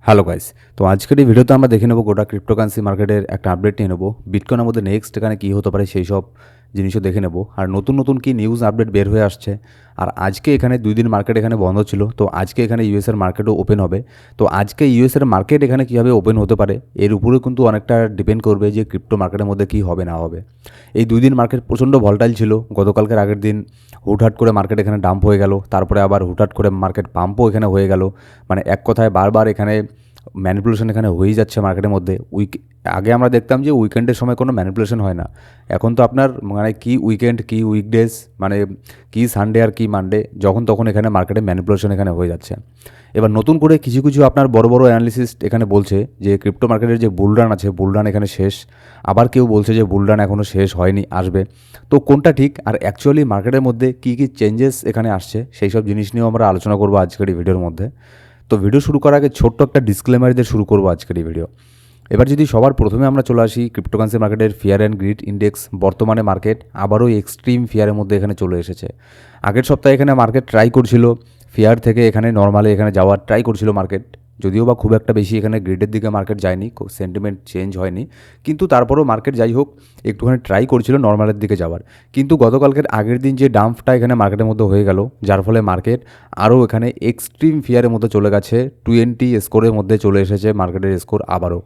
Hello guys, তো আজকের এই ভিডিওতে আমরা দেখে নেব গোটা ক্রিপ্টোকারেন্সি মার্কেটের একটা আপডেট নিয়ে নেব। বিটকয়েনের মধ্যে নেক্সট এখানে কী হতে পারে সেই সব জিনিসও দেখে নেব, আর নতুন নতুন কী নিউজ আপডেট বের হয়ে আসছে। আর আজকে এখানে 2 দিন মার্কেট এখানে বন্ধ ছিল, তো আজকে এখানে ইউএসের মার্কেটও ওপেন হবে। তো আজকে ইউএসের মার্কেট এখানে কীভাবে ওপেন হতে পারে এর উপরেও কিন্তু অনেকটা ডিপেন্ড করবে যে ক্রিপ্টো মার্কেটের মধ্যে কী হবে না হবে। এই 2 দিন মার্কেট প্রচণ্ড ভলটাইল ছিল। গতকালকের আগের দিন হুটহাট করে মার্কেট এখানে ডাম্প হয়ে গেল, তারপরে আবার হুটহাট করে মার্কেট পাম্পও এখানে হয়ে গেল। মানে এক কথায় বারবার এখানে ম্যানিপুলেশন এখানে হয়েই যাচ্ছে মার্কেটের মধ্যে। আগে আমরা দেখতাম যে উইকেন্ডের সময় কোনো ম্যানিপুলেশন হয় না, এখন তো আপনার মানে কি উইকেন্ড কি উইকডেজ, মানে কি সানডে আর কি মানডে, যখন তখন এখানে মার্কেটে ম্যানিপুলেশন এখানে হয়ে যাচ্ছে। এবার নতুন করে কিছু কিছু আপনার বড় বড় অ্যানালিসিস্ট এখানে বলছে যে ক্রিপ্টো মার্কেটের যে বুলরান আছে, বুলরান এখানে শেষ। আবার কেউ বলছে যে বুলরান এখনও শেষ হয়নি, আসবে। তো কোনটা ঠিক, আর অ্যাকচুয়ালি মার্কেটের মধ্যে কী কী চেঞ্জেস এখানে আসছে সেই সব জিনিস নিয়েও আমরা আলোচনা করবো আজকের এই ভিডিওর মধ্যে। তো ভিডিও শুরু করার আগে ছোট্ট একটা ডিসক্লেমার দিয়ে শুরু করবো আজকের এই ভিডিও। এবার যদি সবার প্রথমে আমরা চলে আসি ক্রিপ্টোকারেন্সি মার্কেটের ফিয়ার অ্যান্ড গ্রিড ইন্ডেক্স, বর্তমানে মার্কেট আবারও এক্সট্রিম ফিয়ারের মধ্যে এখানে চলে এসেছে। আগের সপ্তাহে এখানে মার্কেট ট্রাই করছিল ফিয়ার থেকে এখানে নর্মালে এখানে যাওয়ার ট্রাই করছিল মার্কেট, যদিও বা খুব একটা বেশি এখানে গ্রিডের দিকে মার্কেট যায়নি, সেন্টিমেন্ট চেঞ্জ হয়নি, কিন্তু তারপরেও মার্কেট যাই হোক একটুখানি ট্রাই করছিল নর্মালের দিকে যাওয়ার। কিন্তু গতকালকের আগের দিন যে ডাম্পটা এখানে মার্কেটের মধ্যে হয়ে গেল, যার ফলে মার্কেট আরও এখানে এক্সট্রিম ফিয়ারের মধ্যে চলে গেছে, 20 স্কোরের মধ্যে চলে এসেছে মার্কেটের স্কোর আবারও।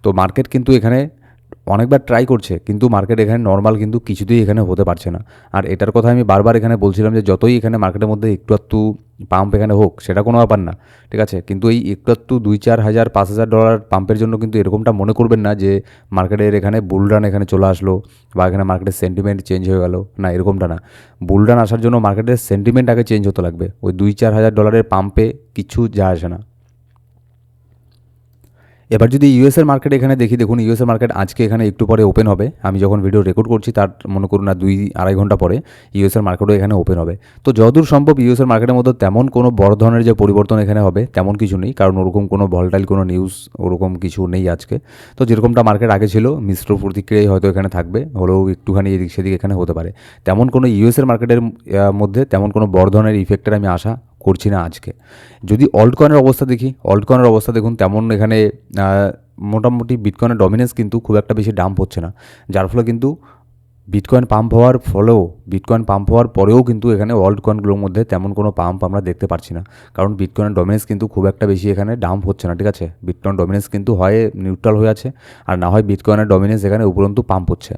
তো মার্কেট কিন্তু এখানে অনেকবার ট্রাই করছে, কিন্তু মার্কেট এখানে নর্মাল কিন্তু কিছুতেই এখানে হতে পারছে না। আর এটার কথা আমি বারবার এখানে বলছিলাম যে যতই এখানে মার্কেটের মধ্যে একটু পাম্প এখানে হোক সেটা কোনো ব্যাপার না, ঠিক আছে, কিন্তু এই একটু 2-4 হাজার $5,000 পাম্পের জন্য কিন্তু এরকমটা মনে করবেন না যে মার্কেটের এখানে বুলরান এখানে চলে আসলো বা এখানে মার্কেটের সেন্টিমেন্ট চেঞ্জ হয়ে গেল, না এরকমটা না। বুলরান আসার জন্য মার্কেটের সেন্টিমেন্ট আগে চেঞ্জ হতে লাগবে, ওই $2-4 হাজার পাম্পে কিছু যায় আসে না। এবার যদি ইউএসের মার্কেট এখানে দেখি, দেখুন ইউএসের মার্কেট আজকে এখানে একটু পরে ওপেন হবে। আমি যখন ভিডিও রেকর্ড করছি তার মনে করুন না 2-2.5 ঘন্টা পরে ইউএসের মার্কেটও এখানে ওপেন হবে। তো যতদূর সম্ভব ইউএসের মার্কেটের মধ্যে তেমন কোনো বড় ধরনের যে পরিবর্তন এখানে হবে তেমন কিছু নেই, কারণ ওরকম কোনো ভলটাইল কোনো নিউজ ওরকম কিছু নেই আজকে। তো যেরকমটা মার্কেট আগে ছিল মিশ্র প্রতিক্রিয়াই হয়তো এখানে থাকবে, হলেও একটুখানি এদিক সেদিক এখানে হতে পারে। তেমন কোনো ইউএসের মার্কেটের মধ্যে তেমন কোনো বড় ধরনের ইফেক্টের আমি আশা করছি না আজকে। যদি অল্ট কয়েনের অবস্থা দেখি, অল্ট কয়েনের অবস্থা দেখুন তেমন এখানে মোটামুটি বিটকয়েনের ডমিনেন্স কিন্তু খুব একটা বেশি ডাম্প হচ্ছে না, যার ফলে কিন্তু বিটকয়েন পাম্প হওয়ার ফলেও বিটকয়েন পাম্প হওয়ার পরেও কিন্তু এখানে অল্ট কয়েনগুলোর মধ্যে তেমন কোনো পাম্প আমরা দেখতে পাচ্ছি না, কারণ বিটকয়েনের ডমিনেন্স কিন্তু খুব একটা বেশি এখানে ডাম্প হচ্ছে না, ঠিক আছে। বিটকয়েন ডমিনেন্স কিন্তু হয় নিউট্রাল হয়ে আছে, আর না হয় বিটকয়েনের ডমিনেন্স এখানে উপরন্তু পাম্প হচ্ছে।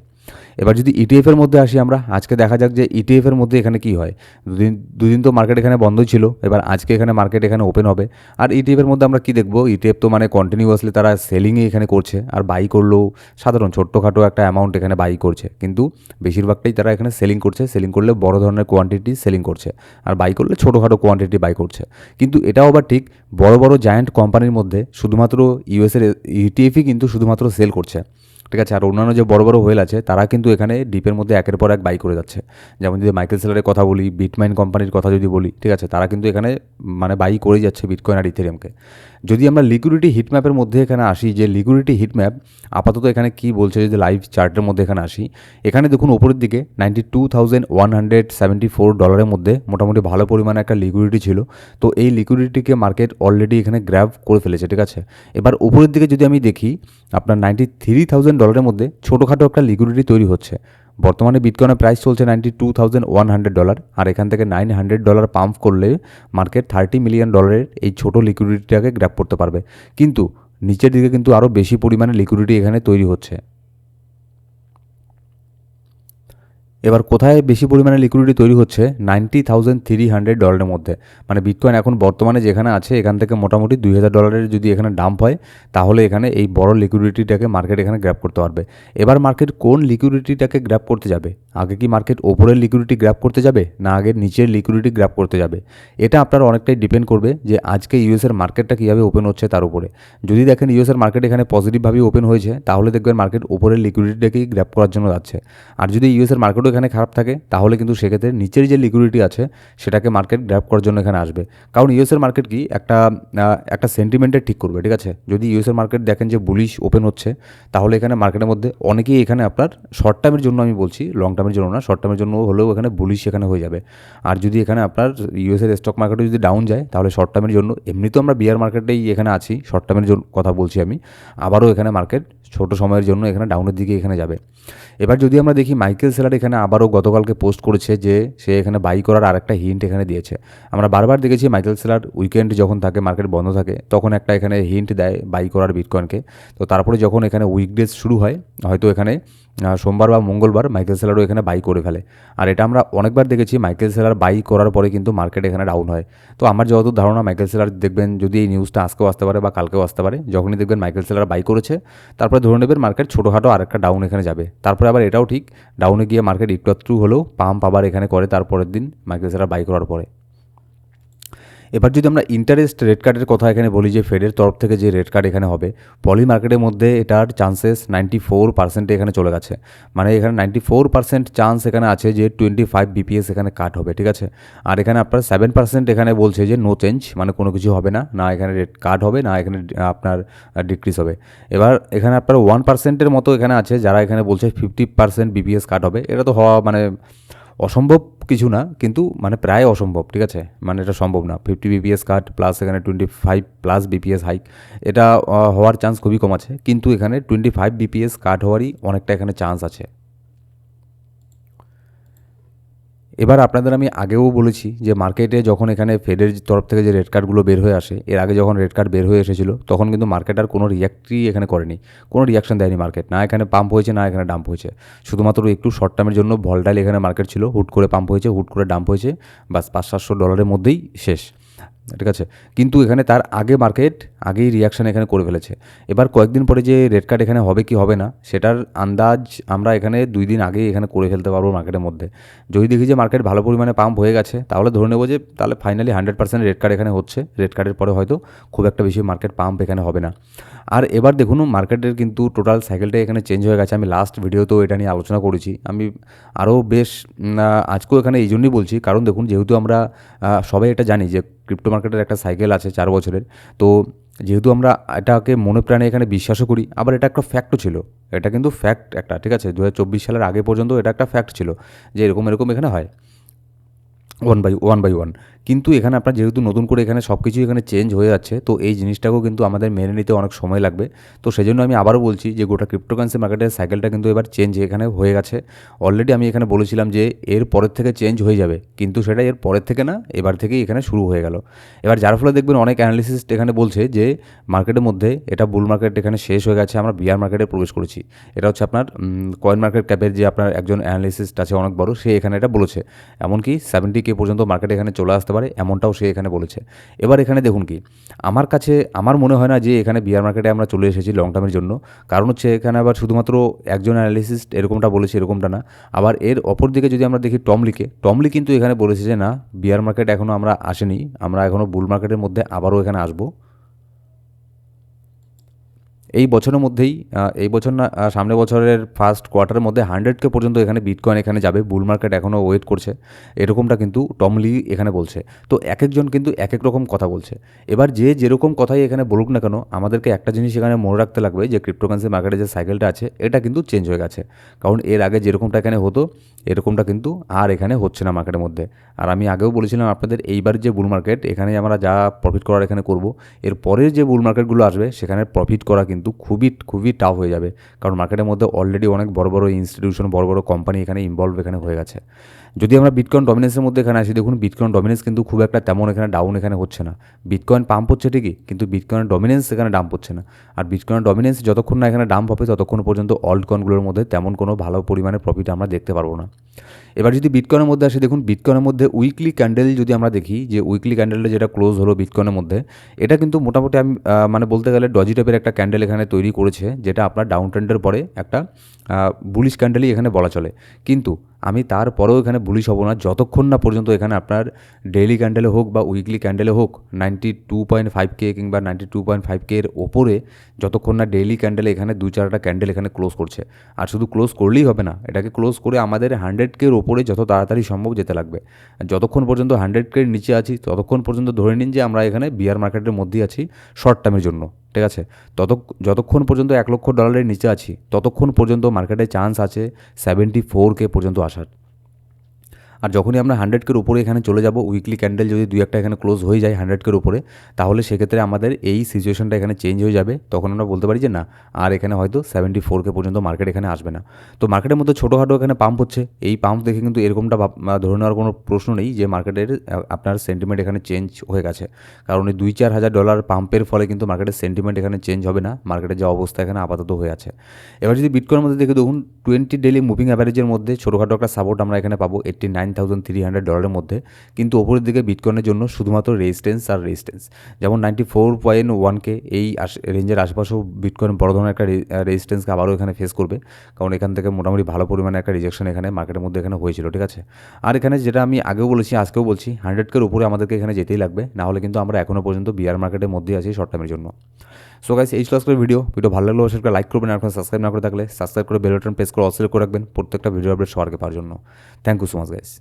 এবার যদি ইটিএফের মধ্যে আসি আমরা, আজকে দেখা যাক যে ইটিএফের মধ্যে এখানে কি হয়। দুদিন তো মার্কেট এখানে বন্ধ ছিল, এবার আজকে এখানে মার্কেট এখানে ওপেন হবে। আর ইটিএফের মধ্যে আমরা কি দেখবো, ইটিএফ তো মানে কন্টিনিউয়াসলি তারা সেলিংই এখানে করছে, আর বাই করলেও সাধারণ ছোট্টখাটো একটা অ্যামাউন্ট এখানে বাই করছে, কিন্তু বেশিরভাগটাই তারা এখানে সেলিং করছে। সেলিং করলে বড় ধরনের কোয়ান্টিটি সেলিং করছে, আর বাই করলে ছোটোখাটো কোয়ান্টিটি বাই করছে। কিন্তু এটাও আবার ঠিক, বড় বড় জায়ান্ট কোম্পানির মধ্যে শুধুমাত্র ইউএসের ইটিএফই কিন্তু শুধুমাত্র সেল করছে, ঠিক আছে। আর অন্যান্য যে বড় বড় হোয়েল আছে তারা কিন্তু এখানে ডিপের মধ্যে একের পর এক বাই করে যাচ্ছে। যেমন যদি মাইকেল সেলারের কথা বলি, বিটমাইন কোম্পানির কথা যদি বলি, ঠিক আছে, তারা কিন্তু এখানে মানে বাই করেই যাচ্ছে বিটকয়েন আর ইথেরিয়ামকে। যদি আমরা লিকুইডিটি হিটম্যাপের মধ্যে এখানে আসি, যে লিকুইডিটি হিটম্যাপ আপাতত এখানে কি বলছে, যদি লাইভ চার্টের মধ্যে এখানে আসি, এখানে দেখুন ওপরের দিকে $92,174 মধ্যে মোটামুটি ভালো পরিমাণে একটা লিকুইডিটি ছিল। তো এই লিকুইডিটিকে মার্কেট অলরেডি এখানে গ্র্যাব করে ফেলেছে, ঠিক আছে। এবার উপরের দিকে যদি আমি দেখি, আপনার $93,000 মধ্যে ছোটোখাটো একটা লিকুইডিটি তৈরি হচ্ছে। বর্তমানে বিটকয়েনের প্রাইস চলছে $92,100, আর এখান থেকে $900 পাম্প করলে মার্কেট $30 মিলিয়ন এই ছোটো লিকুইডিটিটাকে গ্র্যাব করতে পারবে। কিন্তু নিচের দিকে কিন্তু আরও বেশি পরিমাণে লিকুইডিটি এখানে তৈরি হচ্ছে। এবার কোথায় বেশি পরিমাণে লিকুইডিটি তৈরি হচ্ছে, $90,300 মধ্যে। মানে বিটকয়েন এখন বর্তমানে যেখানে আছে এখান থেকে মোটামুটি $2,000 যদি এখানে ডাম্প হয়, তাহলে এখানে এই বড় লিকুইডিটিটাকে মার্কেট এখানে গ্র্যাব করতে পারবে। এবার মার্কেট কোন লিকুইডিটিটাকে গ্র্যাব করতে যাবে, আগে কি মার্কেট ওপরের লিকুইডিটি গ্র্যাব করতে যাবে না আগে নিচের লিকুইডিটি গ্র্যাব করতে যাবে, এটা আপনার অনেকটাই ডিপেন্ড করবে যে আজকে ইউএসের মার্কেটটা কীভাবে ওপেন হচ্ছে তার উপরে। যদি দেখেন ইউএসের মার্কেট এখানে পজিটিভভাবেই ওপেন হয়েছে, তাহলে দেখবেন মার্কেট ওপরের লিকুইডিটিটাকেই গ্র্যাব করার জন্য যাচ্ছে। আর যদি ইউএসের মার্কেটও এখানে খারাপ থাকে তাহলে কিন্তু সেক্ষেত্রে নিচের যে লিকুইডিটি আছে সেটাকে মার্কেট গ্র্যাব করার জন্য এখানে আসবে। কারণ ইউএসের মার্কেট কি একটা সেন্টিমেন্টের ঠিক করবে, ঠিক আছে। যদি ইউএসের মার্কেট দেখেন যে বুলিশ ওপেন হচ্ছে, তাহলে এখানে মার্কেটের মধ্যে অনেকেই এখানে আপনার শর্ট টার্মের জন্য, আমি বলছি লং টার্মের জন্য না, শর্ট টার্মের জন্য হলেও এখানে বুলিশ এখানে হয়ে যাবে। আর যদি এখানে আপনার ইউএসের স্টক মার্কেটে যদি ডাউন যায়, তাহলে শর্ট টার্মের জন্য, এমনিতেও আমরা বিয়ার মার্কেটেই এখানে আছি, শর্ট টার্মের জন্য কথা বলছি আমি, আবারও এখানে মার্কেট ছোটো সময়ের জন্য এখানে ডাউনের দিকে এখানে যাবে। এবার যদি আমরা দেখি মাইকেল সেলার এখানে আবারও গতকালকে পোস্ট করেছে যে সে এখানে বাই করার আরেকটা হিন্ট এখানে দিয়েছে। আমরা বারবার দেখেছি মাইকেল সেলার উইকেন্ড যখন থাকে, মার্কেট বন্ধ থাকে, তখন একটা এখানে হিন্ট দেয় বাই করার বিটকয়েনকে। তো তারপরে যখন এখানে উইকডেজ শুরু হয়, হয়তো এখানে সোমবার বা মঙ্গলবার মাইকেল সেলারও এখানে বাই করে ফেলে। আর এটা আমরা অনেকবার দেখেছি মাইকেল সেলার বাই করার পরে কিন্তু মার্কেট এখানে ডাউন হয়। তো আমার যতদূর ধারণা মাইকেল সেলার দেখবেন, যদি এই নিউজটা আজকেও আসতে পারে বা কালকেও আসতে পারে, যখনই দেখবেন মাইকেল সেলার বাই করেছে, তারপরে ধরে নেবেন মার্কেট ছোটোখাটো আরেকটা ডাউন এখানে যাবে। তারপরে আবার এটাও ঠিক, ডাউনে গিয়ে মার্কেট একটু হলেও পাম্প আবার এখানে করে তারপরের দিন মাইকেল সেলার বাই করার পরে। এবার যদি আমরা ইন্টারেস্ট রেট কার্ডের কথা এখানে বলি, যে ফেডের তরফ থেকে যে রেট কার্ড এখানে হবে, পলি মার্কেটের মধ্যে এটার চান্সেস 94% এখানে চলে গেছে। মানে এখানে 94% চান্স এখানে আছে যে 25 বিপিএস এখানে কাট হবে, ঠিক আছে। আর এখানে আপনার 7% এখানে বলছে যে নো চেঞ্জ, মানে কোনো কিছু হবে না, না এখানে রেট কাট হবে, না এখানে আপনার ডিক্রিজ হবে। এবার এখানে আপনার 1%-এর মতো এখানে আছে যারা এখানে বলছে 50% বিপিএস কাট হবে। এটা তো হওয়া মানে অসম্ভব কিছু না, কিন্তু মানে প্রায় অসম্ভব, ঠিক আছে। মানে এটা সম্ভব না, 50 বিপিএস কাট প্লাস এখানে 25+ বিপিএস হাইক, এটা হওয়ার চান্স খুবই কম আছে। কিন্তু এখানে 25 বিপিএস কাট হওয়ারই অনেকটা এখানে চান্স আছে। এবার আপনাদের আমি আগেও বলেছি যে মার্কেটে যখন এখানে ফেডের তরফ থেকে যে রেড কার্ডগুলো বের হয়ে আসে, এর আগে যখন রেড কার্ড বের হয়ে এসেছিলো, তখন কিন্তু মার্কেট আর কোনো রিয়াক্টই এখানে করেনি, কোনো রিয়াকশন দেয়নি মার্কেট, না এখানে পাম্প হয়েছে না এখানে ডাম্প হয়েছে। শুধুমাত্র একটু শর্ট টার্মের জন্য ভলটাইল এখানে মার্কেট ছিল, হুট করে পাম্প হয়েছে, হুট করে ডাম্প হয়েছে, বাস $500-700 মধ্যেই শেষ, ঠিক আছে। কিন্তু এখানে তার আগে মার্কেট আগেই রিয়াকশান এখানে করে ফেলেছে। এবার কয়েকদিন পরে যে রেড কার্ড এখানে হবে কি হবে না, সেটার আন্দাজ আমরা এখানে 2 দিন আগেই এখানে করে ফেলতে পারবো মার্কেটের মধ্যে। যদি দেখি যে মার্কেট ভালো পরিমাণে পাম্প হয়ে গেছে, তাহলে ধরে নেবো যে তাহলে ফাইনালি 100% রেড কার্ড এখানে হচ্ছে। রেড কার্ডের পরে হয়তো খুব একটা বেশি মার্কেট পাম্প এখানে হবে না। আর এবার দেখুন মার্কেটের কিন্তু টোটাল সাইকেলটা এখানে চেঞ্জ হয়ে গেছে। আমি লাস্ট ভিডিওতেও এটা নিয়ে আলোচনা করেছি। আমি আরও বেশ আজকেও এখানে এই জন্যই বলছি, কারণ দেখুন যেহেতু আমরা সবাই এটা জানি যে ক্রিপ্টো মার্কেটের একটা সাইকেল আছে 4 বছরের। তো যেহেতু আমরা এটাকে মনে প্রাণে এখানে বিশ্বাসও করি, আবার এটা একটা ফ্যাক্টও ছিল, এটা কিন্তু ফ্যাক্ট একটা, ঠিক আছে। 2024 সালের আগে পর্যন্ত এটা একটা ফ্যাক্ট ছিল যে এরকম এখানে হয় ওয়ান বাই ওয়ান। কিন্তু এখানে আপনার যেহেতু নতুন করে এখানে সব কিছু এখানে চেঞ্জ হয়ে যাচ্ছে, তো এই জিনিসটাকেও কিন্তু আমাদের মেনে নিতে অনেক সময় লাগবে। তো সেই জন্য আমি আবারও বলছি যে গোটা ক্রিপ্টোকারেন্সি মার্কেটের সাইকেলটা কিন্তু এবার চেঞ্জ এখানে হয়ে গেছে। অলরেডি আমি এখানে বলেছিলাম যে এর পরের থেকে চেঞ্জ হয়ে যাবে, কিন্তু সেটা এর পরের থেকে না, এবার থেকেই এখানে শুরু হয়ে গেল। এবার যার ফলে দেখবেন অনেক অ্যানালিসিস্ট এখানে বলছে যে মার্কেটের মধ্যে এটা বুল মার্কেট এখানে শেষ হয়ে গেছে, আমরা বিয়ার মার্কেটে প্রবেশ করেছি। এটা হচ্ছে আপনার কয়েন মার্কেট ক্যাপের যে আপনার একজন অ্যানালিসিস্ট আছে অনেক বড়, সে এখানে এটা বলেছে। এমনকি 70K পর্যন্ত মার্কেট এখানে চলে আসতে পারে, এমনটাও সে এখানে বলেছে। এবার এখানে দেখুন কি, আমার মনে হয় না যে এখানে বিয়ার মার্কেটে আমরা চলে এসেছি লং টার্মের জন্য। কারণ হচ্ছে এখানে আবার শুধুমাত্র একজন অ্যানালিসিস্ট এরকমটা বলেছে, এরকমটা না। আবার এর অপর দিকে যদি আমরা দেখি টমলি কিন্তু এখানে বলেছে যে না, বিয়ার মার্কেট এখনও আমরা আসেনি, আমরা এখনও বুল মার্কেটের মধ্যে আবারও এখানে আসবো এই বছরের মধ্যেই। এই বছর না, সামনের বছরের ফার্স্ট কোয়ার্টারের মধ্যে 100K পর্যন্ত এখানে বিটকয়েন এখানে যাবে, বুল মার্কেট এখনও ওয়েট করছে, এরকমটা কিন্তু টমলি এখানে বলছে। তো এক একজন কিন্তু এক এক রকম কথা বলছে। এবার যে যেরকম কথাই এখানে বলুক না কেন, আমাদেরকে একটা জিনিস এখানে মনে রাখতে লাগবে যে ক্রিপ্টোকারেন্সি মার্কেটের যে সাইকেলটা আছে এটা কিন্তু চেঞ্জ হয়ে গেছে। কারণ এর আগে যেরকমটা এখানে হতো, এরকমটা কিন্তু আর এখানে হচ্ছে না মার্কেটের মধ্যে। আর আমি আগেও বলেছিলাম আপনাদের, এইবার যে বুল মার্কেট এখানে আমরা যা প্রফিট করার এখানে করব, এর পরের যে বুল মার্কেটগুলো আসবে সেখানে প্রফিট করা কিন্তু খুবই টাফ হয়ে যাবে। কারণ মার্কেটের মধ্যে অলরেডি অনেক বড় বড় ইনস্টিটিউশন, বড় বড় কোম্পানি এখানে ইনভলভ এখানে হয়ে গেছে। যদি আমরা বিটকয়েন ডমিনেন্সের মধ্যে এখানে আসি, দেখুন বিটকয়েন ডমিনেন্স কিন্তু খুব একটা তেমন এখানে ডাউন এখানে হচ্ছে না। বিটকয়েন পাম্প হচ্ছে ঠিকই, কিন্তু বিটকয়েনের ডমিনেন্স এখানে ডাম্প হচ্ছে না। আর বিটকয়েনের ডমিনেন্স যতক্ষণ না এখানে ডাম্প হবে, ততক্ষণ পর্যন্ত অল্ট কয়েনগুলোর মধ্যে তেমন কোনো ভালো পরিমাণে প্রফিট আমরা দেখতে পারবো না। এবার যদি বিটকয়েনের মধ্যে আসে, দেখুন বিটকয়েনের মধ্যে উইকলি ক্যান্ডেল যদি আমরা দেখি, যে উইকলি ক্যান্ডেলটা যেটা ক্লোজ হলো বিটকয়েনের মধ্যে, এটা কিন্তু মোটামুটি আমি মানে বলতে গেলে ডজি টাইপের একটা ক্যান্ডেল এখানে তৈরি করেছে, যেটা আপনার ডাউন ট্রেন্ডের পরে একটা বুলিশ ক্যান্ডেলই এখানে বলা চলে। কিন্তু আমি তারপরেও এখানে বুলিশ হব না যতক্ষণ না পর্যন্ত এখানে আপনার ডেইলি ক্যান্ডেলে হোক বা উইকলি ক্যান্ডেলে হোক 92.5K কিংবা 92.5K এর ওপরে যতক্ষণ না ডেইলি ক্যান্ডেলে এখানে 2-4টা ক্যান্ডেল এখানে ক্লোজ করছে। আর শুধু ক্লোজ করলেই হবে না, এটাকে ক্লোজ করে আমাদের 100K এর ওপরে যত তাড়াতাড়ি সম্ভব যেতে লাগবে। যতক্ষণ পর্যন্ত 100K এর নিচে আছি ততক্ষণ পর্যন্ত ধরে নিন যে আমরা এখানে বিয়ার মার্কেটের মধ্যেই আছি শর্ট টার্মের জন্য, ঠিক আছে। যতক্ষণ পর্যন্ত $1,00,000 নিচে আছি ততক্ষণ পর্যন্ত মার্কেটে চান্স আছে 74K পর্যন্ত আসার। আর যখনই আমরা 100K এর উপরে এখানে চলে যাব, উইকলি ক্যান্ডেল যদি 2-1টা এখানে ক্লোজ হয়ে যায় 100K এর উপরে, তাহলে সেক্ষেত্রে আমাদের এই সিচুয়েশনটা এখানে চেঞ্জ হয়ে যাবে। তখন আমরা বলতে পারি যে না, আর এখানে হয়তো 74K পর্যন্ত মার্কেট এখানে আসবে না। তো মার্কেটের মধ্যে ছোটোখাটো এখানে পাম্প হচ্ছে, এই পাম্প দেখে কিন্তু এরকমটা ধরে নেওয়ার কোনো প্রশ্ন নেই যে মার্কেটের আপনার সেন্টিমেন্ট এখানে চেঞ্জ হয়ে গেছে। কারণ এই $2-4 হাজার পাম্পের ফলে কিন্তু মার্কেটের সেন্টিমেন্ট এখানে চেঞ্জ হবে না, মার্কেটের যে অবস্থা এখানে আপাতত হয়ে আছে। এবার যদি বিটকয়েনের মধ্যে দেখে দেখুন 20 ডেইলি মুভিং অ্যাভারেজের মধ্যে ছোটোখাটো একটা সাপোর্ট আমরা এখানে পাবো $89,300 মধ্যে। কিন্তু ওপরের দিকে বিটকয়েনের জন্য শুধুমাত্র রেজিস্ট্যান্স আর রেজিস্ট্যান্স, যেমন 94.1K এই রেঞ্জের আশেপাশেও বিটকয়েন বড় ধরনের একটা রেজিস্ট্যান্সকে আবারও এখানে ফেস করবে, কারণ এখান থেকে মোটামুটি ভালো পরিমাণে একটা রিজেকশন এখানে মার্কেটের মধ্যে এখানে হয়েছিল, ঠিক আছে। আর এখানে যেটা আমি আগেও বলেছি আজকেও বলছি 100K এর উপরে আমাদেরকে এখানে যেতেই লাগবে, না হলে কিন্তু আমরা এখনও পর্যন্ত বিয়ার মার্কেটের মধ্যেই আছি শর্ট টার্মের জন্য। সো গাইস, এই ছিল আজকের ভিডিও ভালো লাগলে অবশ্যই লাইক করবেন, আর এখন সাবস্ক্রাইব না করে থাকলে সাবস্ক্রাইব করে বেল বাটন প্রেস করে অল সিলেক্ট করে রাখবেন প্রত্যেকটা ভিডিও আপডেট সবার আগে পাওয়ার জন্য। Thank you so much guys.